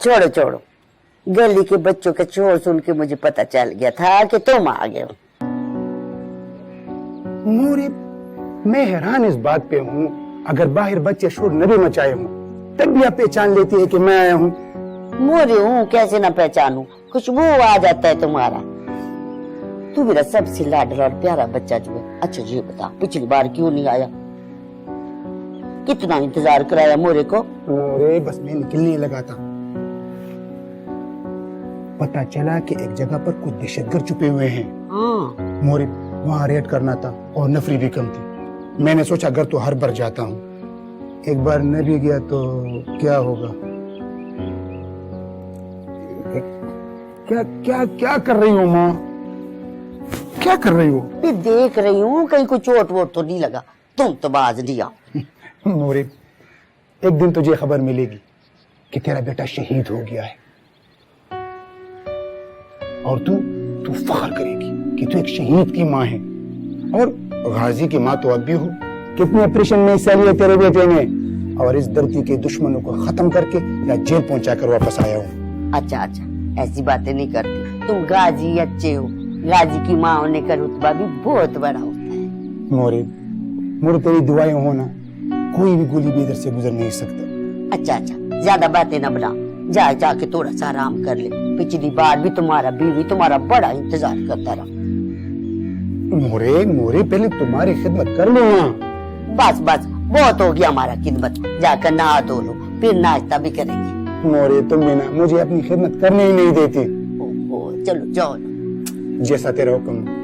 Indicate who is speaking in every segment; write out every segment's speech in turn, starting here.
Speaker 1: छोड़ो छोड़ो, गली के बच्चों के शोर सुन के मुझे पता चल गया था कि तुम आ गए हो।
Speaker 2: मोरी, मैं हैरान इस बात पे हूँ, अगर बाहर बच्चे शोर न भी मचाए हों तब भी आप पहचान लेती है कि मैं आया हूँ।
Speaker 1: मोरी हूँ, कैसे ना पहचानूं, खुशबू आ जाता है तुम्हारा। तू मेरा सबसे लाडला और प्यारा बच्चा जो है। अच्छा जी बता, पिछली बार क्यों नहीं आया? कितना इंतजार कराया मोरे को?
Speaker 2: मोरे बस मैं निकलने लगा था, पता चला कि एक जगह पर कुछ दहशतगर्द छुपे हुए हैं। मोरे वहाँ रेड करना था और नफरी भी कम थी। मैंने सोचा घर तो हर बार जाता हूँ, एक बार न भी गया तो क्या होगा। क्या क्या क्या कर रही हो माँ, क्या कर रही हो?
Speaker 1: देख रही हूँ कहीं कोई चोट वोट तो नहीं लगा। तुम तो बाज दिया।
Speaker 2: मोरे, एक दिन तुझे खबर मिलेगी कि तेरा बेटा शहीद हो गया है और तू फख्र करेगी कि तू एक शहीद की माँ है। और गाजी की माँ तो अब भी हो। कितने ऑपरेशन में हिस्सा लिया तेरे बेटे ने, और इस धरती के दुश्मनों को खत्म करके या जेल पहुंचाकर वापस आया हूँ।
Speaker 1: अच्छा अच्छा, ऐसी बातें नहीं करती। तुम गाजी अच्छे हो। गाजी की माँ होने का रुतबा भी बहुत बड़ा होता है।
Speaker 2: मोरे, मोरे तेरी दुआएं हो ना, कोई भी गोली भी इधर से गुजर नहीं सकता।
Speaker 1: अच्छा अच्छा, ज्यादा बातें ना बना, जा जाके थोड़ा सा आराम कर ले। पिछली बार भी तुम्हारा बीवी तुम्हारा बड़ा इंतजार करता रहा।
Speaker 2: मोरे मोरे, पहले तुम्हारी खिदमत कर लो ना।
Speaker 1: बस बस, बहुत हो गया हमारा खिदमत। जाकर नहा धो लो, फिर नाश्ता भी करेंगे।
Speaker 2: मोरे, तुम भी ना मुझे अपनी खिदमत करने ही नहीं देती।
Speaker 1: ओ, चलो जाओ।
Speaker 2: जैसा तेरा हुक्म।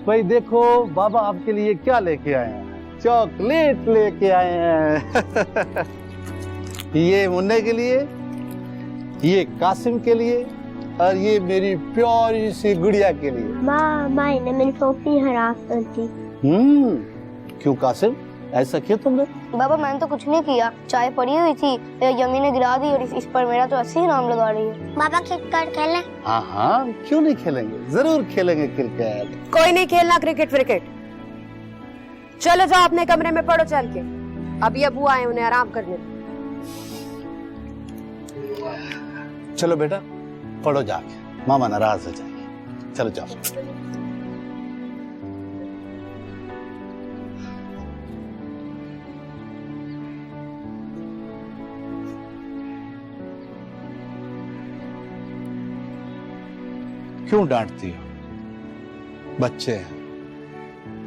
Speaker 3: भाई देखो, बाबा आपके लिए क्या लेके आए हैं, चॉकलेट लेके आए हैं। ये मुन्ने के लिए, ये कासिम के लिए, और ये मेरी प्यारी सी गुड़िया के लिए।
Speaker 4: माँ ने मेरी टोपी हरास कर दी।
Speaker 3: क्यों कासिम, ऐसा क्यों तुमने?
Speaker 4: बाबा मैंने तो कुछ नहीं किया, चाय पड़ी हुई थी, यमी ने गिरा दी और इस पर मेरा तो 80 इनाम लगा रही है। बाबा क्रिकेट खेलें?
Speaker 3: हाँ हाँ, क्यों नहीं खेलेंगे, जरूर खेलेंगे क्रिकेट।
Speaker 5: कोई नहीं खेलना क्रिकेट फ्रिकेट। चलो जाओ अपने कमरे में पढ़ो चल के। अभी अबू आए, उन्हें आराम करने दो।
Speaker 3: चलो बेटा पढ़ो जाके, मामा नाराज हो जाएंगे। चलो जाओ। क्यों डांटती हो, बच्चे हैं,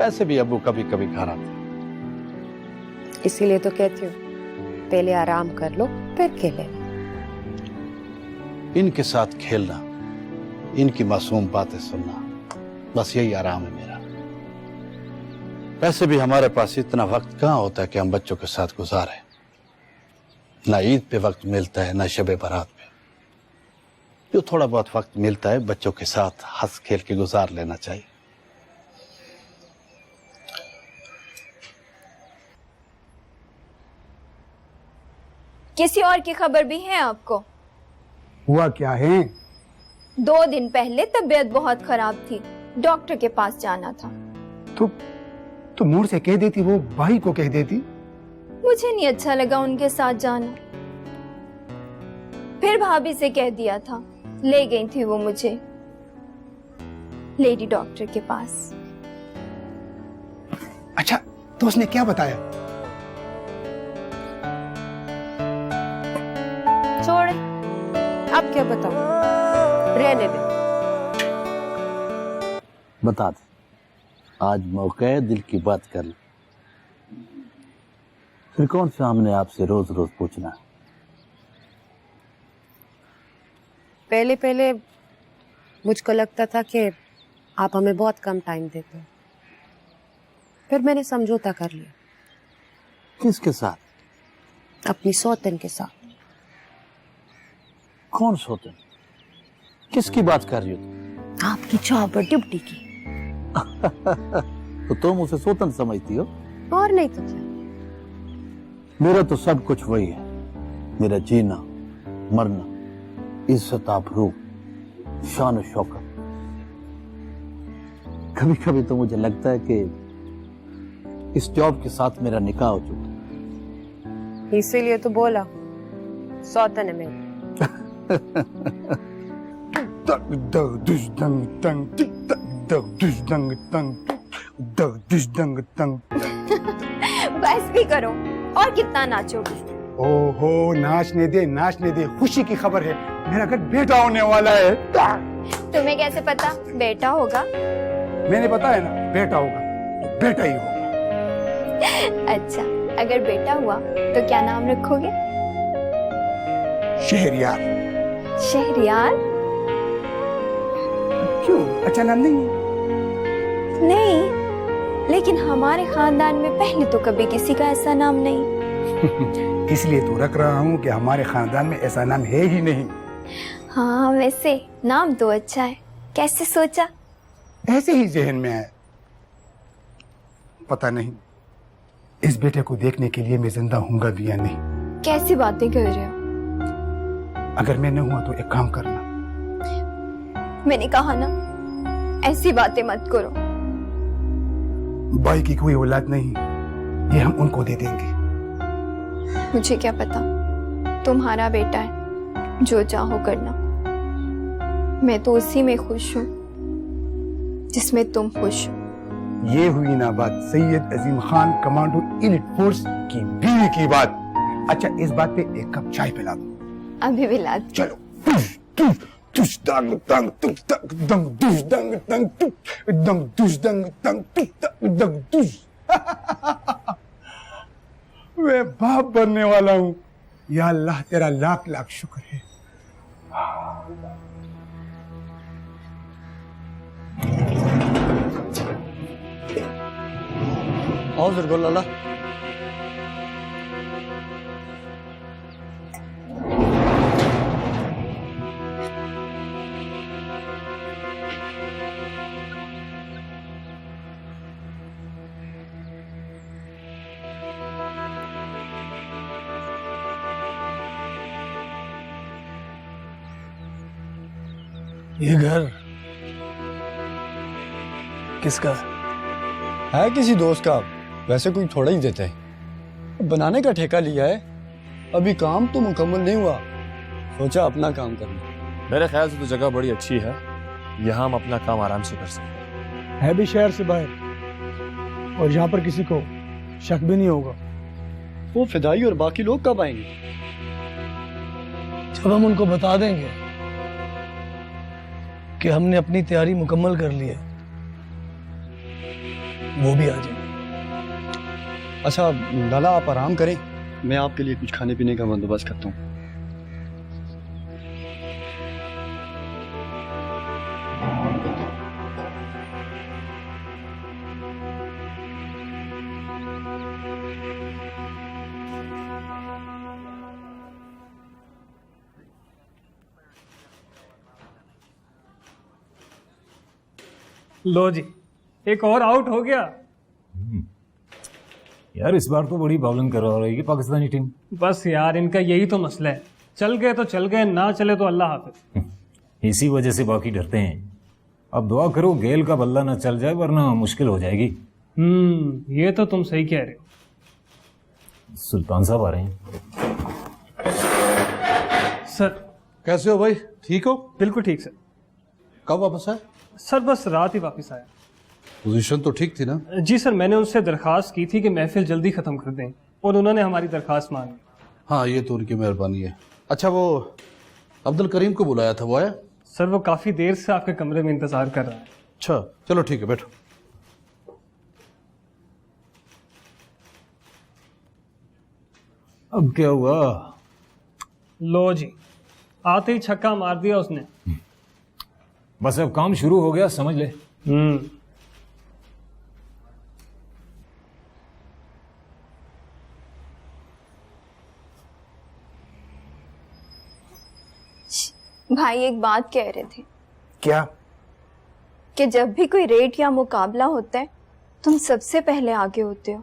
Speaker 3: ऐसे भी अब्बू कभी कभी घर आते हैं।
Speaker 5: इसीलिए तो कहती हूँ पहले आराम कर लो फिर खेले।
Speaker 3: इनके साथ खेलना, इनकी मासूम बातें सुनना, बस यही आराम है मेरा। वैसे भी हमारे पास इतना वक्त कहाँ होता है कि हम बच्चों के साथ गुजारें। ना ईद पे वक्त मिलता है, ना शबे बारात पे। जो थोड़ा बहुत वक्त मिलता है बच्चों के साथ हंस खेल के गुजार लेना चाहिए।
Speaker 6: किसी और की खबर भी है आपको?
Speaker 2: हुआ क्या है?
Speaker 6: 2 दिन पहले तबीयत बहुत खराब थी, डॉक्टर के पास जाना था।
Speaker 2: तो मोर से कह देती, वो भाई को कह देती।
Speaker 6: मुझे नहीं अच्छा लगा उनके साथ जाना, फिर भाभी से कह दिया था। ले गई थी वो मुझे लेडी डॉक्टर के पास।
Speaker 2: अच्छा, तो उसने क्या बताया?
Speaker 5: छोड़, अब क्या बताऊं, रहने दे।
Speaker 3: बता दे, आज मौका है दिल की बात कर ले। फिर कौन सा हमने आपसे रोज रोज पूछना है।
Speaker 5: पहले पहले मुझको लगता था कि आप हमें बहुत कम टाइम देते हो, फिर मैंने समझौता कर लिया।
Speaker 3: किसके साथ?
Speaker 5: अपनी सौतन के साथ।
Speaker 3: कौन सोते? किसकी बात कर रही हो?
Speaker 5: आपकी चौपर डिप्टी की।
Speaker 3: तो तुम उसे सोतन समझती हो?
Speaker 5: और नहीं तो क्या।
Speaker 3: मेरा तो सब कुछ वही है, मेरा जीना, मरना, इज्जत, आबरू, शान और शौकत। कभी कभी तो मुझे लगता है कि इस जॉब के साथ मेरा निकाह हो चुका।
Speaker 5: इसीलिए तो बोला सौतन है मेरी।
Speaker 2: दग दग दुश दंग तंग टिक दग दग दुश दंग तंग दग दुश दंग तंग।
Speaker 6: बस भी करो, और कितना नाचोगे?
Speaker 2: ओहो, नाचने दे, खुशी की खबर है, मेरा घर बेटा होने वाला है।
Speaker 6: तुम्हें कैसे पता बेटा होगा?
Speaker 2: मैंने बताया ना, बेटा होगा, बेटा ही होगा।
Speaker 6: अच्छा, अगर बेटा हुआ तो क्या नाम रखोगे?
Speaker 2: शहरयार।
Speaker 6: शहरयार?
Speaker 2: क्यों, अच्छा नाम नहीं है?
Speaker 6: नहीं, लेकिन हमारे खानदान में पहले तो कभी किसी का ऐसा नाम नहीं।
Speaker 2: इसलिए तो रख रहा हूँ कि हमारे खानदान में ऐसा नाम है ही नहीं।
Speaker 6: हाँ, वैसे नाम तो अच्छा है, कैसे सोचा?
Speaker 2: ऐसे ही जहन में आया। पता नहीं इस बेटे को देखने के लिए मैं जिंदा हूँगा भी या नहीं।
Speaker 6: कैसी बातें कर रहे हो?
Speaker 2: अगर मैं न हुआ तो एक काम करना।
Speaker 6: मैंने कहा ना, ऐसी बातें मत करो।
Speaker 2: भाई की कोई औलाद नहीं, ये हम उनको दे देंगे।
Speaker 6: मुझे क्या पता, तुम्हारा बेटा है, जो चाहो करना। मैं तो उसी में खुश हूँ जिसमें तुम खुश हो।
Speaker 2: ये हुई ना बात सैयद अजीम खान कमांडो एलिट फोर्स की बीवी की बात। अच्छा, इस बात पे एक कप चाय पिला दो।
Speaker 6: अभी भी ला।
Speaker 2: चलो। दुश दंग तंग तुक तक दंग दुश दंग तंग तुक दंग दुश दंग तंग तुक तक दंग दुश। मैं बाप बनने वाला हूँ। या अल्लाह, तेरा लाख लाख शुक्र है।
Speaker 7: आओ फिर लाला।
Speaker 8: ये घर किसका
Speaker 7: है? किसी दोस्त का, वैसे कोई थोड़ा ही देता है। बनाने का ठेका लिया है, अभी काम तो मुकम्मल नहीं हुआ, सोचा अपना काम करना।
Speaker 8: मेरे ख्याल से तो जगह बड़ी अच्छी है, यहाँ हम अपना काम आराम से कर सकते
Speaker 9: है भी शहर से बाहर, और यहाँ पर किसी को शक भी नहीं होगा।
Speaker 7: वो फिदाई और बाकी लोग कब आएंगे?
Speaker 9: जब हम उनको बता देंगे कि हमने अपनी तैयारी मुकम्मल कर ली है, वो भी आ जाएंगे।
Speaker 7: अच्छा लाला, आप आराम करें, मैं आपके लिए कुछ खाने पीने का बंदोबस्त करता हूँ।
Speaker 10: लो जी, एक और आउट हो गया।
Speaker 11: यार इस बार तो बड़ी बाउलिंग करवा रही है पाकिस्तानी टीम।
Speaker 10: बस यार, इनका यही तो मसला है, चल गए तो चल गए, ना चले तो अल्लाह हाफिज।
Speaker 11: इसी वजह से बाकी डरते हैं। अब दुआ करो गेल का बल्ला ना चल जाए, वरना मुश्किल हो जाएगी।
Speaker 10: ये तो तुम सही कह रहे हो।
Speaker 11: सुल्तान साहब आ रहे हैं।
Speaker 10: सर
Speaker 3: कैसे हो भाई, ठीक हो?
Speaker 10: बिल्कुल ठीक सर।
Speaker 3: कब वापस आए?
Speaker 10: सर बस रात ही वापस आया।
Speaker 3: पोजीशन तो ठीक थी ना?
Speaker 10: जी सर, मैंने उनसे दरखास्त की थी कि महफिल जल्दी खत्म कर दें, और उन्होंने हमारी दरखास्त मान ली।
Speaker 3: हाँ, ये तो उनकी मेहरबानी है। अच्छा, वो अब्दुल करीम को बुलाया था, वो आया?
Speaker 10: सर वो काफी देर से आपके कमरे में इंतजार कर रहा है।
Speaker 3: अच्छा चलो ठीक है, बैठो।
Speaker 11: अब क्या हुआ?
Speaker 10: लो जी, आते ही छक्का मार दिया उसने।
Speaker 11: बस अब काम शुरू हो गया, समझ ले।
Speaker 6: भाई एक बात कह रहे थे।
Speaker 2: क्या?
Speaker 6: कि जब भी कोई रेड या मुकाबला होता है, तुम सबसे पहले आगे होते हो।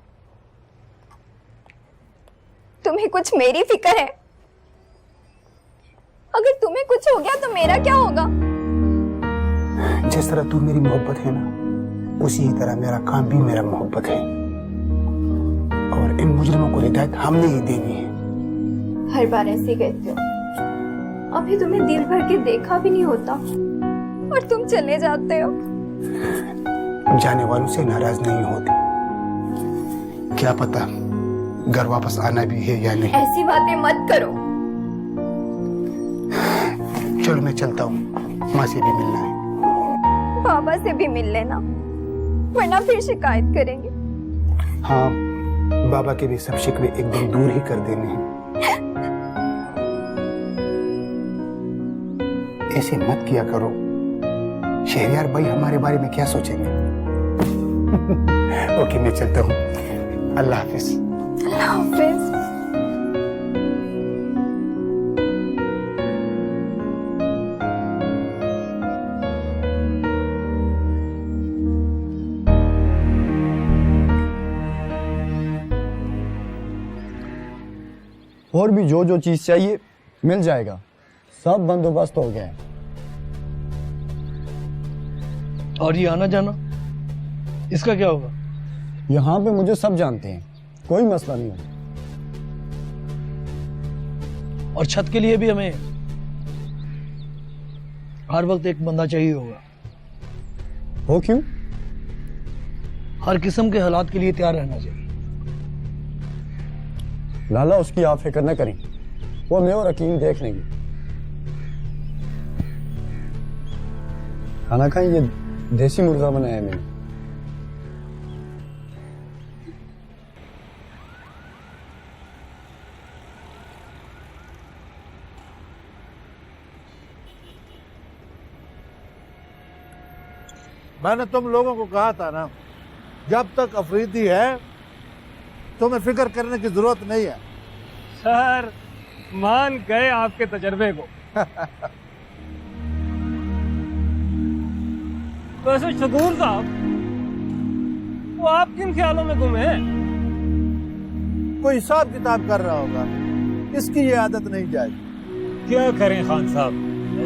Speaker 6: तुम्हें कुछ मेरी फिक्र है? अगर तुम्हें कुछ हो गया तो मेरा क्या होगा?
Speaker 2: जिस तरह तू मेरी मोहब्बत है ना, उसी ही तरह मेरा काम भी मेरा मोहब्बत है। और इन मुजरिमों को हिदायत हमने ही देनी है।
Speaker 6: हर बार ऐसे कहते हो। अभी तुम्हें दिल भर के देखा भी नहीं होता और तुम चले जाते हो।
Speaker 2: जाने वालों से नाराज नहीं होते। क्या पता घर वापस आना भी है या नहीं।
Speaker 6: ऐसी बातें मत करो।
Speaker 2: चलो मैं चलता हूँ, माँ से भी मिलना है।
Speaker 6: बाबा से भी मिल लेना, वरना फिर शिकायत करेंगे।
Speaker 2: हाँ, बाबा के भी सब शिकवे एकदम दूर ही कर देने हैं। ऐसे मत किया करो, शहरियार भाई हमारे बारे में क्या सोचेंगे। ओके मैं चलता हूँ, अल्लाह हाफिज।
Speaker 6: अल्लाह हाफिज।
Speaker 7: और भी जो चीज चाहिए मिल जाएगा, सब बंदोबस्त हो गया है।
Speaker 9: और ये आना जाना, इसका क्या होगा?
Speaker 7: यहाँ पे मुझे सब जानते हैं, कोई मसला नहीं होगा।
Speaker 9: और छत के लिए भी हमें हर वक्त एक बंदा चाहिए होगा।
Speaker 7: वो क्यों?
Speaker 9: हर किस्म के हालात के लिए तैयार रहना चाहिए।
Speaker 7: लाला उसकी आप फिक्र न करें, वो मैं और अकीम देख लेंगे। खाना खाएं, ये देसी मुर्गा बनाया है मैंने।
Speaker 3: मैंने तुम लोगों को कहा था ना, जब तक अफरीदी है तुम्हें फिक्र करने की जरूरत नहीं है।
Speaker 10: सर मान गए आपके तजर्बे को। वैसे शकूर साहब, वो आप किन ख्यालों में गुम हैं?
Speaker 3: कोई हिसाब किताब कर रहा होगा, इसकी ये आदत नहीं जाएगी।
Speaker 11: क्या करें खान साहब,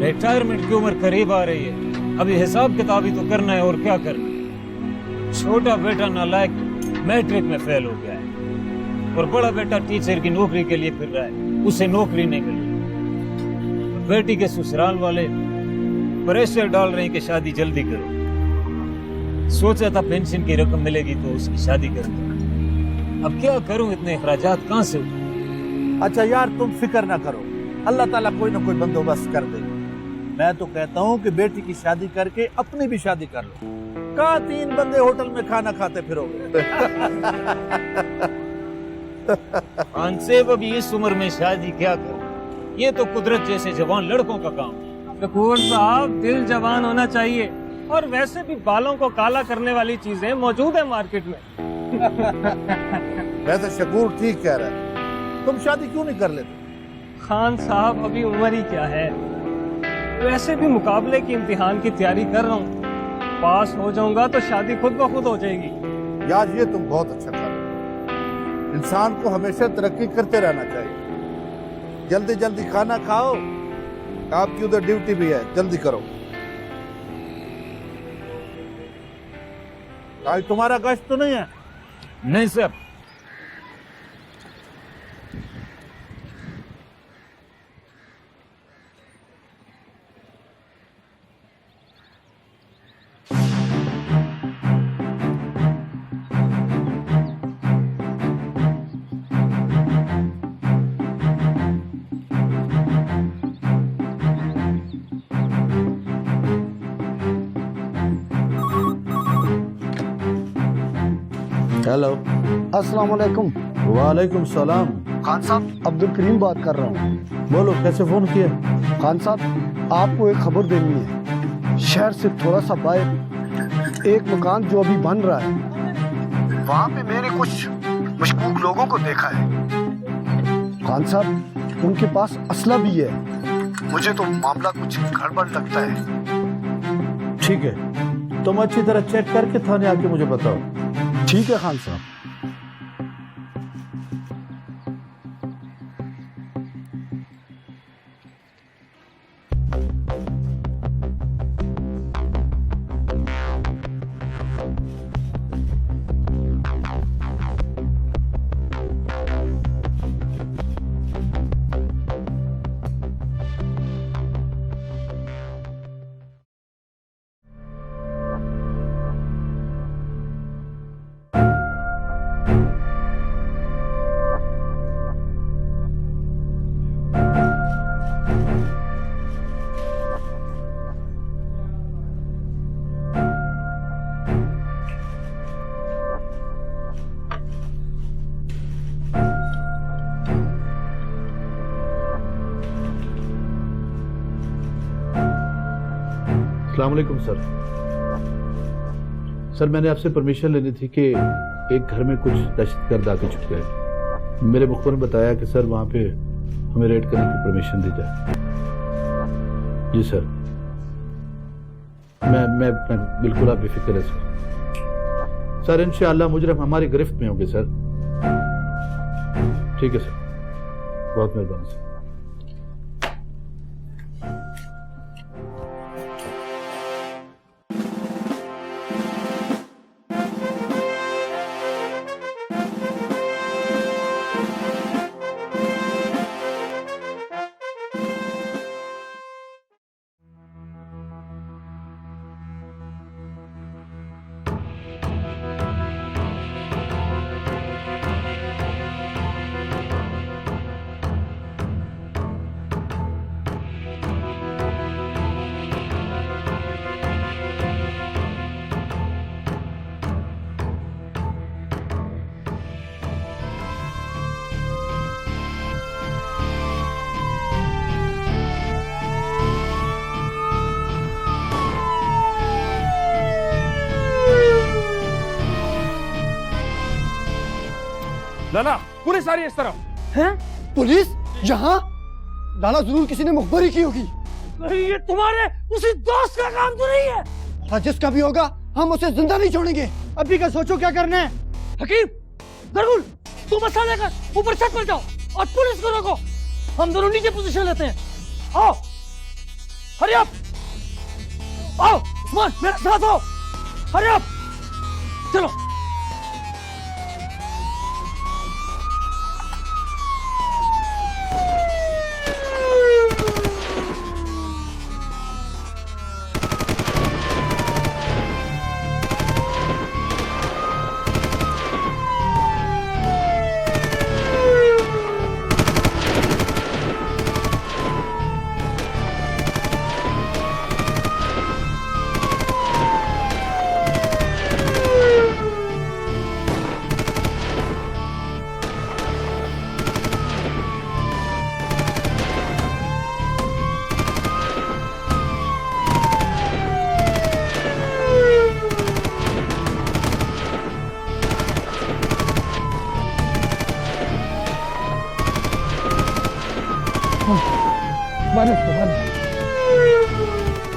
Speaker 11: रिटायरमेंट की उम्र करीब आ रही है, अभी हिसाब किताब ही तो करना है और क्या करना। छोटा बेटा नालायक मैट्रिक में फेल हो गया है और बड़ा बेटा टीचर की नौकरी के लिए फिर रहा है, उसे नौकरी नहीं मिली। बेटी के ससुराल वाले प्रेशर डाल रहे हैं कि शादी जल्दी करो। सोचा था पेंशन की रकम मिलेगी तो उसकी शादी कर दूं। अब क्या करूं, इतने अखराजात कहां से उठाऊं?
Speaker 3: अच्छा यार तुम फिक्र ना करो, अल्लाह ताला कोई ना कोई बंदोबस्त कर देगा। मैं तो कहता हूँ कि बेटी की शादी करके अपनी भी शादी कर लो। कहा 3 बंदे होटल में खाना खाते फिरोगे।
Speaker 11: अनसेब अभी इस उम्र में शादी क्या करूं, ये तो कुदरत जैसे जवान लड़कों का काम।
Speaker 10: शकूर साहब, दिल जवान होना चाहिए, और वैसे भी बालों को काला करने वाली चीजें मौजूद है मार्केट में।
Speaker 3: वैसे शकूर ठीक कह रहा है, तुम शादी क्यों नहीं कर लेते?
Speaker 10: खान साहब अभी उम्र ही क्या है, वैसे भी मुकाबले की इम्तिहान की तैयारी कर रहा हूँ, पास हो जाऊंगा तो शादी खुद ब खुद हो जाएगी।
Speaker 3: यार ये तुम बहुत अच्छा कर रहे हो, इंसान को हमेशा तरक्की करते रहना चाहिए। जल्दी जल्दी खाना खाओ, आपकी उधर ड्यूटी भी है, जल्दी करो। आज तुम्हारा गश्त तो नहीं है?
Speaker 11: नहीं सर।
Speaker 3: हेलो,
Speaker 7: अस्सलाम वालेकुम।
Speaker 3: वालेकुम सलाम।
Speaker 7: खान साहब, अब्दुल करीम बात कर रहा हूँ।
Speaker 3: बोलो, कैसे फोन किया?
Speaker 7: खान साहब, आपको एक खबर देनी है। शहर से थोड़ा सा बाहर एक मकान जो अभी बन रहा है, वहाँ पे मैंने कुछ मशकूक लोगों को देखा है। खान साहब, उनके पास असला भी है। मुझे तो मामला कुछ गड़बड़ लगता है।
Speaker 3: ठीक है, तुम अच्छी तरह चेक करके थाने आके मुझे बताओ।
Speaker 7: ठीक है खान साहब।
Speaker 3: अस्सलाम वालेकुम सर। सर मैंने आपसे परमिशन लेनी थी कि एक घर में कुछ दहशतगर्द आके छुप गए। मेरे मुखबिर ने बताया कि सर वहां पे हमें रेड करने की परमिशन दी जाए। जी सर, मैं बिल्कुल आप बेफिक्र है सर। सर इंशाअल्लाह मुजरिम हमारी गिरफ्त में होंगे सर। ठीक है सर, बहुत मेहरबानी सर।
Speaker 9: लाला पुलिस आ रही है इस तरफ।
Speaker 7: हैं? पुलिस यहाँ? लाला जरूर किसी ने मुखबरी की होगी।
Speaker 9: नहीं, ये तुम्हारे उसी दोस्त का काम तो नहीं है।
Speaker 7: हाँ, जिसका भी होगा हम उसे जिंदा नहीं छोड़ेंगे। अभी का सोचो क्या करना है।
Speaker 9: हकीम, दरगुल, तुम मसा लेकर ऊपर छत पर जाओ और पुलिस को रोको। हम दोनों नीचे पोजीशन लेते हैं। आओ, हरी अप, आओ उस्मान मेरे साथ आओ, हरी अप, चलो।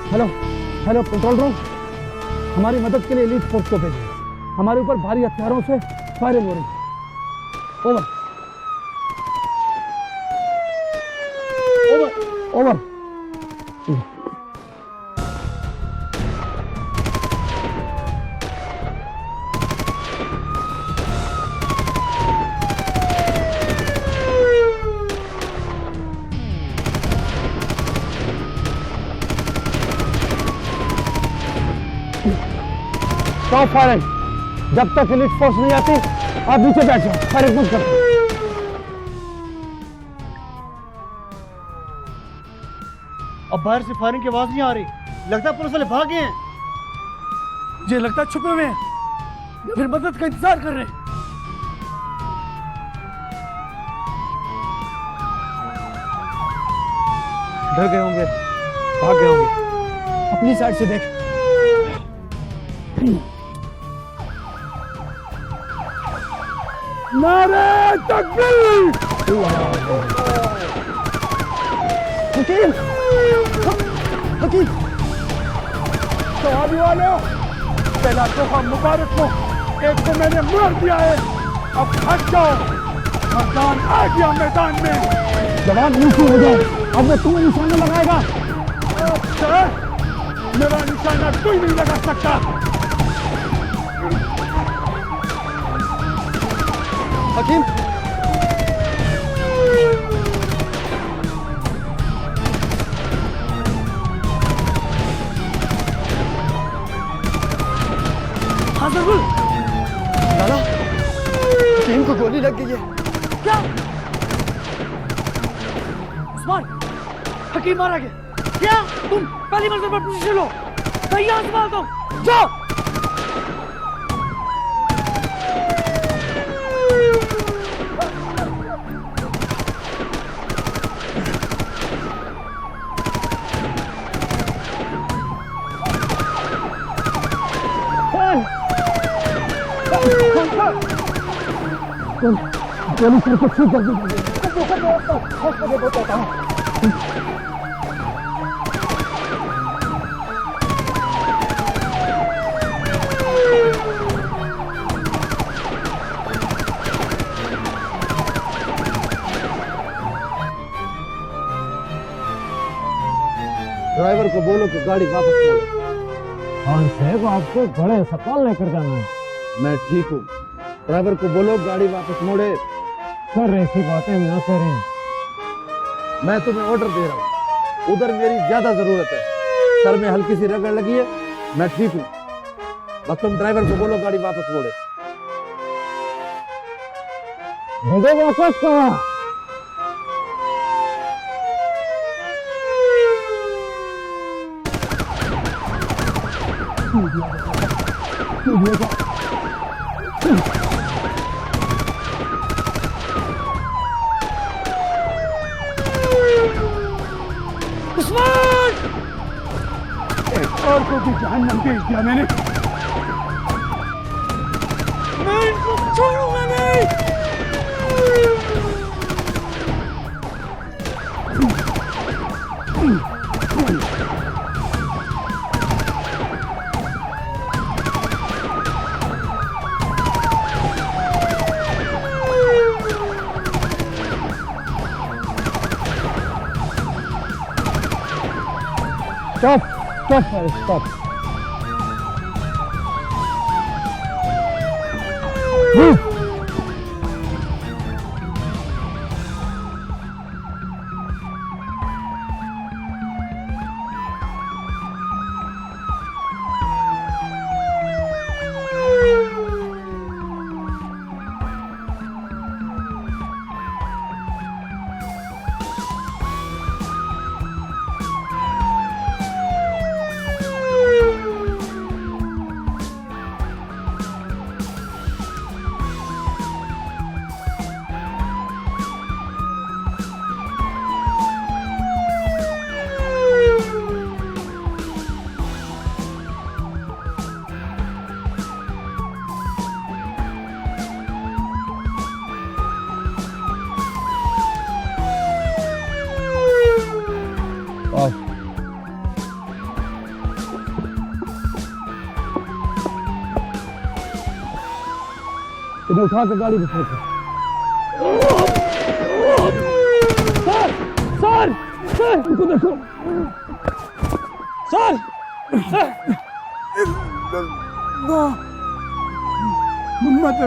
Speaker 9: हेलो हेलो कंट्रोल रूम, हमारी मदद के लिए एलीट फोर्स को भेजिए। हमारे ऊपर भारी हथियारों से फायरिंग हो रही है। Over over over. Stop firing. जब तक एलीट फोर्स नहीं आती आप नीचे बैठ जाओ, फायरिंग मत करो। अब बाहर से फायरिंग की आवाज नहीं आ रही, लगता है पुलिस वाले भाग गए हैं। मुझे लगता है छुपे हुए हैं या फिर मदद का इंतजार कर रहे हैं। डर गए होंगे, भाग गए होंगे। अपनी साइड से देख। नारे तकबीर! हकीम! हकीम! सवारी वाले हो, पहला तोहफा मुबारक को एक को मैंने मार दिया है, अब हट जाओ। मैदान आ गया मैदान में। जवान नीचे हो जाओ, अब मैं तुम्हें निशाना लगाएगा। मेरा निशाना कोई नहीं लगा सकता। हकीम, हाँ जरूर। लाला, हकीम को गोली लग गई है। क्या? उस्मान, हकीम मारा गया। क्या? तुम पहली मंजिल पर पोजीशन लो। मैं यहाँ संभालता हूँ, जाओ।
Speaker 7: गोली सर को ठीक कर दी। ड्राइवर को बोलो कि गाड़ी वापस मोड़े।
Speaker 11: खान साहब आपको बड़े अस्पताल लेकर जाना है।
Speaker 7: मैं ठीक हूँ, ड्राइवर को बोलो गाड़ी वापस मोड़े।
Speaker 11: सर ऐसी बातें ना करें।
Speaker 7: मैं तुम्हें ऑर्डर दे रहा हूँ, उधर मेरी ज्यादा जरूरत है। सर में हल्की सी रगड़ लगी है, मैं ठीक हूँ, बस तुम ड्राइवर को बोलो गाड़ी वापस मोड़े।
Speaker 11: वापस कहा।
Speaker 7: और को भी जहन्नम भेज दिया मैंने। मैं इनको छोड़ूंगा नहीं।
Speaker 11: Stop! Stop, sir, stop. Move!
Speaker 7: इन्हें उठा के गाड़ी में फेंको। सर, सर, सर, इनको देखो। सर, मत